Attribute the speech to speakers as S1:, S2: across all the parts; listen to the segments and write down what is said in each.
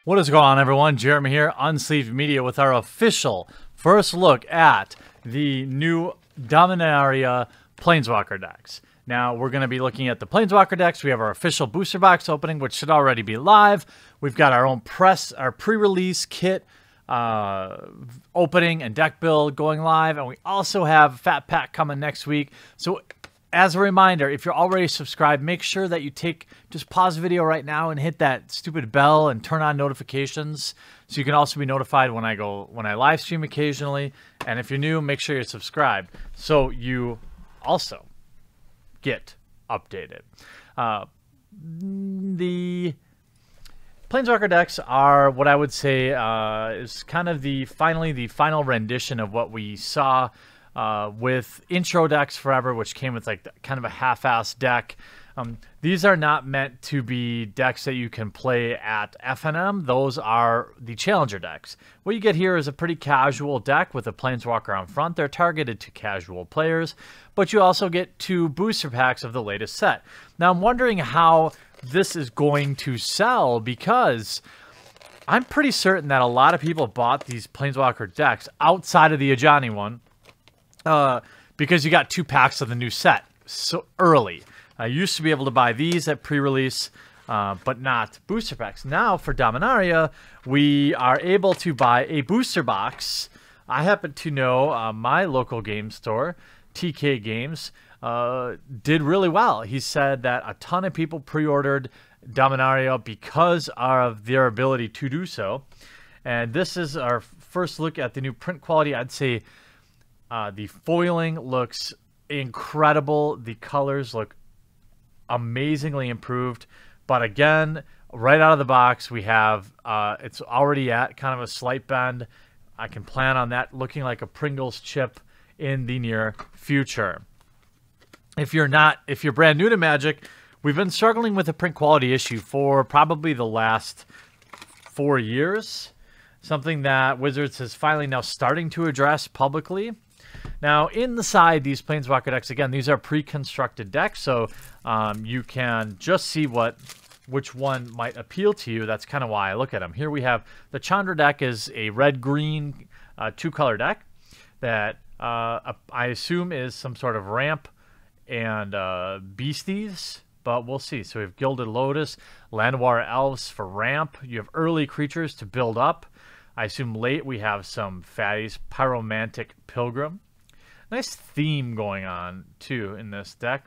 S1: What is going on, everyone? Jeremy here, Unsleeved Media, with our official first look at the new Dominaria Planeswalker decks. Now, we're going to be looking at the Planeswalker decks. We have our official booster box opening, which should already be live. We've got our own our pre-release kit opening and deck build going live. And we also have Fat Pack coming next week. So as a reminder, if you're already subscribed, make sure that you just pause the video right now and hit that stupid bell and turn on notifications so you can also be notified when I live stream occasionally. And if you're new, make sure you're subscribed so you also get updated. The Planeswalker decks are what I would say is kind of the final rendition of what we saw with intro decks forever, which came with like kind of a half-assed deck. These are not meant to be decks that you can play at FNM. Those are the challenger decks. What you get here is a pretty casual deck with a Planeswalker on front. They're targeted to casual players, but you also get 2 booster packs of the latest set. Now, I'm wondering how this is going to sell, because I'm pretty certain that a lot of people bought these Planeswalker decks outside of the Ajani one, because you got 2 packs of the new set so early. I used to be able to buy these at pre-release, but not booster packs. Now for Dominaria, we are able to buy a booster box. I happen to know my local game store, TK Games, did really well. He said that a ton of people pre-ordered Dominaria because of their ability to do so. And this is our first look at the new print quality. I'd say the foiling looks incredible. The colors look amazingly improved. But again, right out of the box, we have it's already at kind of a slight bend. I can plan on that looking like a Pringles chip in the near future. If you're brand new to Magic, we've been struggling with a print quality issue for probably the last 4 years. Something that Wizards is finally now starting to address publicly. Now, in the side, these Planeswalker decks, again, these are pre-constructed decks, so you can just see which one might appeal to you. That's kind of why I look at them. Here we have the Chandra Deck is a red-green 2-color deck that I assume is some sort of ramp and beasties, but we'll see. So we have Gilded Lotus, Llanowar Elves for ramp. You have early creatures to build up. I assume late we have some fatties, Pyromantic Pilgrim. Nice theme going on, too, in this deck.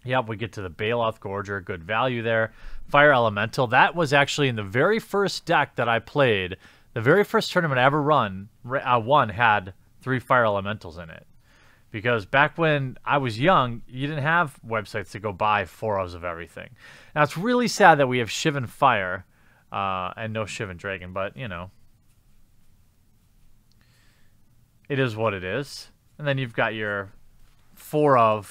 S1: Yep, we get to the Bailoff Gorger. Good value there. Fire Elemental. That was actually in the very first deck that I played. The very first tournament I ever won had 3 Fire Elementals in it. Because back when I was young, you didn't have websites to go buy 4 of everything. Now, it's really sad that we have Shivan Fire and no Shivan Dragon, but, you know, it is what it is. And then you've got your 4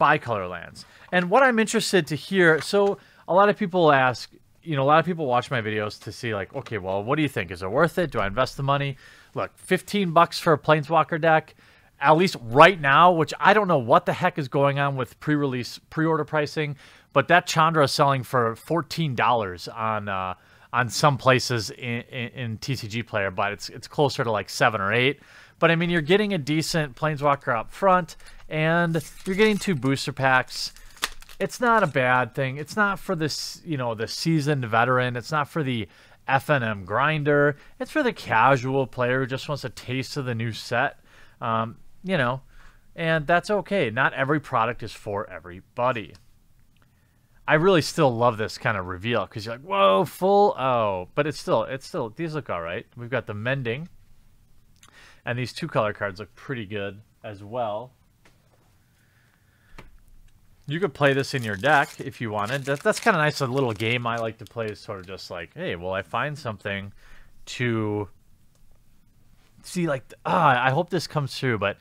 S1: bicolor lands. And what I'm interested to hear, so a lot of people ask, a lot of people watch my videos to see, like, okay, well, what do you think? Is it worth it? Do I invest the money? Look, $15 for a Planeswalker deck, at least right now, which I don't know what the heck is going on with pre-order pricing, but that Chandra is selling for $14 on some places in TCG Player, but it's closer to like 7 or 8. But I mean, you're getting a decent Planeswalker up front, and you're getting 2 booster packs. It's not a bad thing. It's not for this, the seasoned veteran. It's not for the FNM grinder. It's for the casual player who just wants a taste of the new set. And that's okay. Not every product is for everybody. I really still love this kind of reveal because you're like, whoa, full. Oh, but it's still, these look all right. We've got the Mending, and these 2 color cards look pretty good as well. You could play this in your deck if you wanted. That's kind of nice. A little game I like to play is sort of just like, hey, well, I find something to see, like, I hope this comes through, but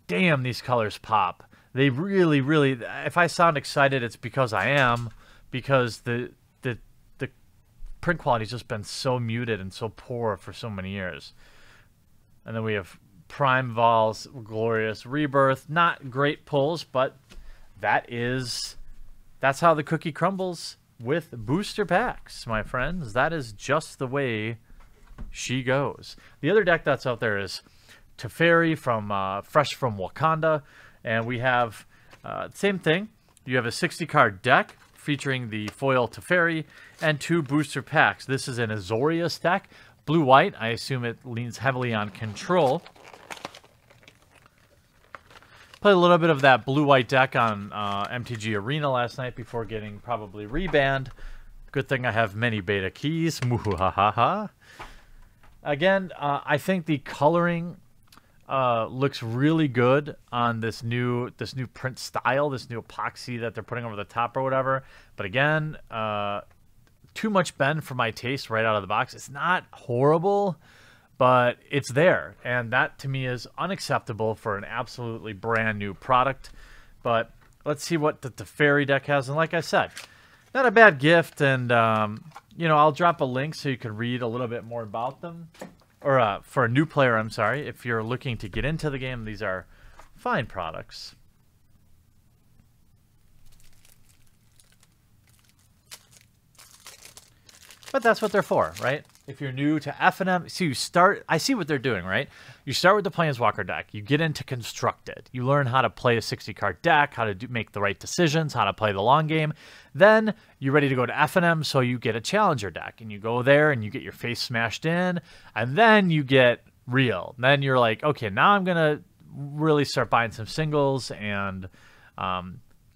S1: damn, these colors pop. They really, really, if I sound excited, it's because I am, because the print quality's just been so muted and so poor for so many years. And then we have Prime Vol's Glorious Rebirth. Not great pulls, but that's how the cookie crumbles. with booster packs, my friends. That is just the way she goes. The other deck that's out there is Teferi from Fresh from Wakanda, and we have same thing. You have a 60-card deck featuring the foil Teferi and 2 booster packs. This is an Azorius deck, blue-white. I assume it leans heavily on control. Played a little bit of that blue-white deck on MTG Arena last night before getting probably rebanned. Good thing I have many beta keys. Muhahaha. Again, I think the coloring looks really good on this new print style, this new epoxy that they're putting over the top or whatever. But again, too much bend for my taste right out of the box. It's not horrible, but it's there, and that to me is unacceptable for an absolutely brand new product. But let's see what the Teferi deck has. And like I said, not a bad gift, and you know, I'll drop a link so you can read a little bit more about them. Or for a new player, I'm sorry, if you're looking to get into the game, these are fine products. But that's what they're for, right? If you're new to FNM, so you start, I see what they're doing, right? You start with the Planeswalker deck. You get into Constructed. You learn how to play a 60-card deck, how to make the right decisions, how to play the long game. Then you're ready to go to FNM, so you get a Challenger deck. And you go there and you get your face smashed in. And then you get real. Then you're like, okay, now I'm going to really start buying some singles and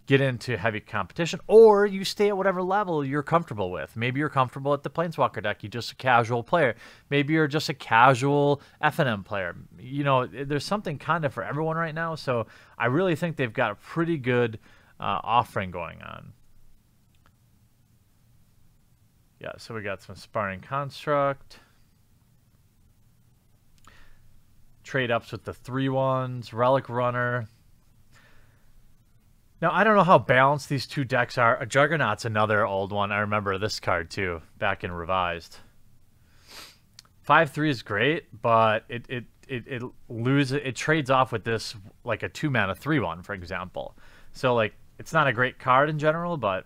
S1: get into heavy competition, or you stay at whatever level you're comfortable with. Maybe you're comfortable at the Planeswalker deck. You're just a casual player. Maybe you're just a casual FNM player. You know, there's something kind of for everyone right now, so I really think they've got a pretty good offering going on. Yeah, so we got some Sparring Construct. Trade-ups with the 3/1s, Relic Runner. Now, I don't know how balanced these two decks are. A Juggernaut's another old one. I remember this card, too, back in Revised. 5/3 is great, but it trades off with this, like a 2-mana 3/1, for example. So, like, it's not a great card in general, but,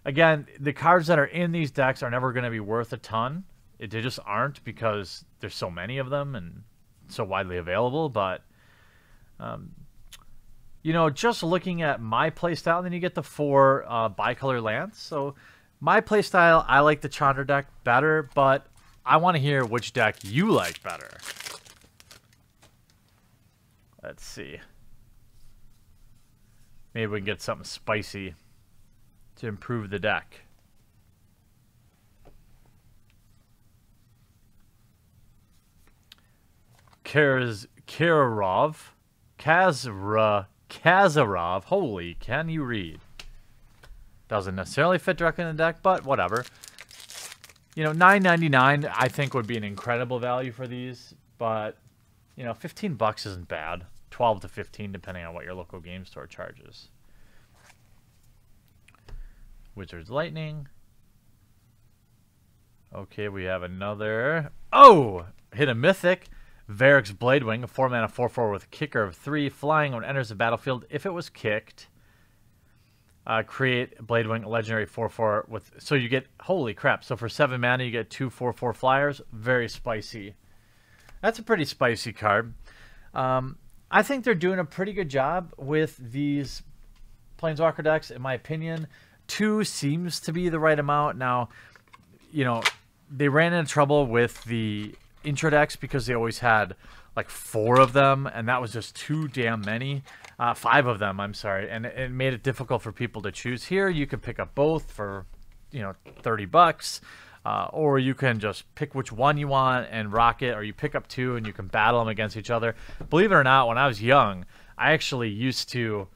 S1: again, the cards that are in these decks are never going to be worth a ton. They just aren't because there's so many of them and so widely available, but... you know, just looking at my playstyle, and then you get the 4 bicolor lands. So my playstyle, I like the Chandra deck better, but I want to hear which deck you like better. Let's see. Maybe we can get something spicy to improve the deck. Kazarov, holy, can you read? Doesn't necessarily fit directly in the deck, but whatever. You know, $9.99 I think would be an incredible value for these, but you know, $15 isn't bad. 12 to 15 depending on what your local game store charges. Wizard's Lightning. Okay, we have another. Oh, hit a mythic. Varric's Bladewing, a 4-mana 4/4 with a kicker of 3, flying when it enters the battlefield. If it was kicked, create Bladewing, a legendary 4/4 with. So you get, holy crap! So for 7 mana, you get 2 4/4 flyers. Very spicy. That's a pretty spicy card. I think they're doing a pretty good job with these Planeswalker decks, in my opinion. 2 seems to be the right amount. Now, you know, they ran into trouble with the intro decks because they always had like 4 of them, and that was just too damn many. 5 of them, I'm sorry, and it made it difficult for people to choose. Here you can pick up both for, you know, $30, or you can just pick which one you want and rock it, or you pick up 2 and you can battle them against each other. Believe it or not, when I was young, I actually used to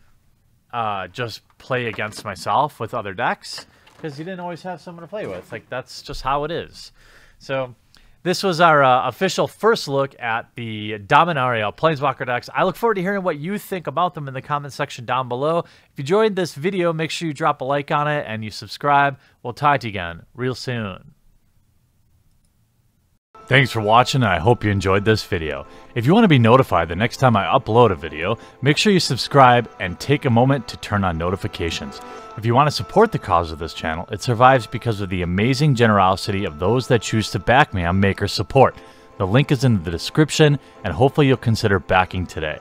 S1: just play against myself with other decks because you didn't always have someone to play with. Like, that's just how it is. So this was our official first look at the Dominaria Planeswalker decks. I look forward to hearing what you think about them in the comment section down below. If you enjoyed this video, make sure you drop a like on it and you subscribe. We'll talk to you again real soon. Thanks for watching, and I hope you enjoyed this video. If you want to be notified the next time I upload a video, make sure you subscribe and take a moment to turn on notifications. If you want to support the cause of this channel, it survives because of the amazing generosity of those that choose to back me on Maker Support. The link is in the description, and hopefully you'll consider backing today.